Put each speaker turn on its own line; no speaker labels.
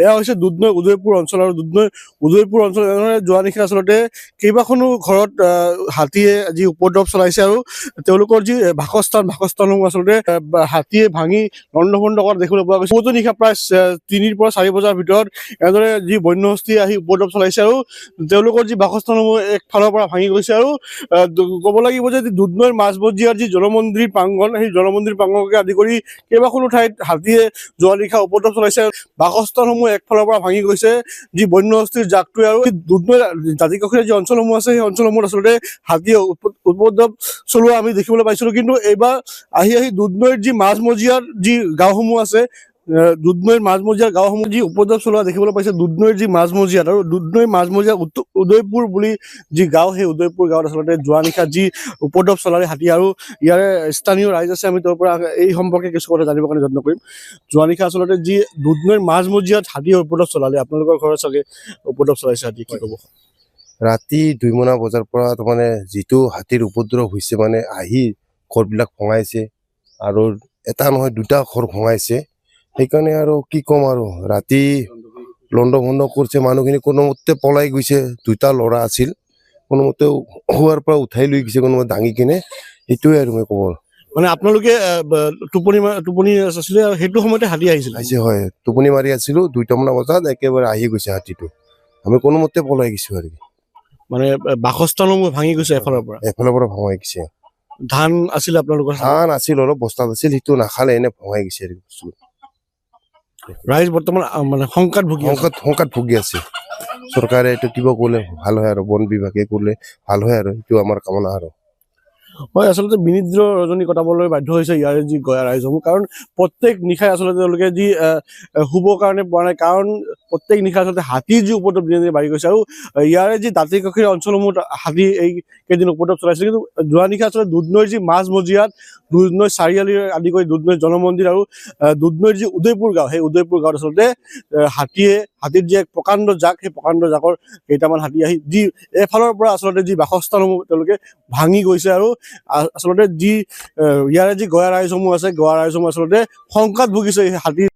এয়া হৈছে দুধনৈ উদয়পুৰ অঞ্চল আৰু দুধনৈ উদয়পুৰ অঞ্চল এনেদৰে যোৱা নিশা আচলতে কেইবাখনো ঘৰত হাতীয়ে যি উপদ্ৰৱ চলাইছে আৰু তেওঁলোকৰ যি বাসস্থানসমূহ আচলতে হাতীয়ে ভাঙি লণ্ডভণ্ড কৰা দেখিবলৈ পোৱা গৈছে। বহুতো নিশা প্ৰায় 3 পৰা 4 বজাৰ ভিতৰত এনেদৰে যি বন্যহস্তী আহি উপদ্ৰৱ চলাইছে আৰু তেওঁলোকৰ যি বাসস্থানসমূহ একফালৰ পৰা ভাঙি গৈছে আৰু ক'ব লাগিব যে দুধনৈৰ মাজমজিয়াৰ যি জলমন্দিৰ প্ৰাংগণ সেই জলমন্দিৰ প্ৰাংগণকে আদি কৰি কেইবাখনো ঠাইত হাতীয়ে যোৱা নিশা উপদ্ৰৱ চলাইছে। বাসস্থানসমূহ একফালৰ পৰা ভাঙি গৈছে যি বন্যহস্তীৰ জাকটোৱে আৰু দুধনৈ দাঁতিকাষৰীয়া যি অঞ্চলসমূহ আছে সেই অঞ্চলসমূহত আচলতে হাতীয়ে উপদ্ৰৱ চলোৱা আমি দেখিবলৈ পাইছিলো। কিন্তু এইবাৰ আহি দুধনৈৰ যি মাজমজিয়াৰ যি গাঁওসমূহ আছে দুধনৈৰ মাজমজিয়াৰ গাঁওসমূহ যি উপদ্ৰৱ চলোৱা দেখিবলৈ পাইছে দুধনৈৰ যি মাজমজিয়াত আৰু দুধনৈৰ মাজমজিয়া উদয়পুৰ বুলি যি গাঁও সেই উদয়পুৰ গাঁৱত আচলতে যোৱা নিশা যি উপদ্ৰৱ চলালে হাতী আৰু ইয়াৰে স্থানীয় ৰাইজ আছে আমি তেওঁৰ পৰা এই সম্পৰ্কে কিছু কথা জানিবৰ কাৰণে যত্ন কৰিম। যোৱা নিশা আচলতে যি দুধনৈৰ মাজমজিয়াত হাতীয়ে উপদ্ৰৱ চলালে আপোনালোকৰ ঘৰত চাগে উপদ্ৰৱ চলাইছে হাতী, কি ক'ব?
ৰাতি 2 বজাৰ পৰা তাৰমানে যিটো হাতীৰ উপদ্ৰৱ হৈছে মানে আহি ঘৰবিলাক ভঙাইছে আৰু এটা নহয় 2টা ঘৰ ভঙাইছে। সেইকাৰণে আৰু কি ক'ম আৰু ৰাতি লণ্ডভণ্ড কৰিছে মানুহখিনি, কোনোমতে পলাই গৈছে। 2টা ল'ৰা আছিল, কোনোমতে শোৱাৰ পৰা উঠাই লৈ গৈছে, কোনোমতে দাঙি কিনে। সেইটোৱে আৰু মই ক'ব
মানে আপোনালোকে টোপনি আছিলে আৰু সেইটো সময়তে হাতী আহিছিল?
হয়, টোপনি মাৰি আছিলো 2টা বজাত একেবাৰে আহি গৈছে হাতীটো। আমি কোনোমতে পলাই গৈছো আৰু
মানে বাসস্থানসমূহ ভাঙি গৈছে এফালৰ পৰা
ভঙাই গৈছে।
ধান আছিল আপোনালোকৰ?
ধান আছিল, অলপ বস্তাত আছিল, সেইটো নাখালে এনে ভঙাই গৈছে।
ৰাইজ বৰ্তমান মানে শংকাত
ভুগি আছে। চৰকাৰে এইটো কিবা কৰিলে ভাল হয় আৰু বন বিভাগে কৰিলে ভাল হয় আৰু সেইটো আমাৰ কামনা আৰু
হয়। আচলতে বিনিদ্ৰ ৰজনী কটাবলৈ বাধ্য হৈছে ইয়াৰে যি গঞা ৰাইজসমূহ, কাৰণ প্ৰত্যেক নিশাই আচলতে তেওঁলোকে যি শুবৰ কাৰণে পোৱা নাই, কাৰণ প্ৰত্যেক নিশা আচলতে হাতীৰ যি উপদ্ৰৱ দিনে দিনে বাঢ়ি গৈছে আৰু ইয়াৰে যি দাঁতিকাষৰীয়া অঞ্চলসমূহত হাতী এই কেইদিন উপদ্ৰৱ চলাইছে। কিন্তু যোৱা নিশা আচলতে দুধনৈৰ যি মাজমজিয়াত দুধনৈ চাৰিআলিৰ আদি কৰি দুধনৈ জলমন্দিৰ আৰু দুধনৈৰ যি উদয়পুৰ গাঁও সেই উদয়পুৰ গাঁৱত আচলতে হাতীৰ যি এক প্ৰকাণ্ড জাক, সেই প্ৰকাণ্ড জাকৰ কেইটামান হাতী আহি যি এফালৰ পৰা আচলতে যি বাসস্থানসমূহ তেওঁলোকে ভাঙি গৈছে আৰু আচলতে যি ইয়াৰে যি গঞা ৰাইজসমূহ আছে, গঞা ৰাইজসমূহ আচলতে শংকাত ভুগিছে এই হাতীৰ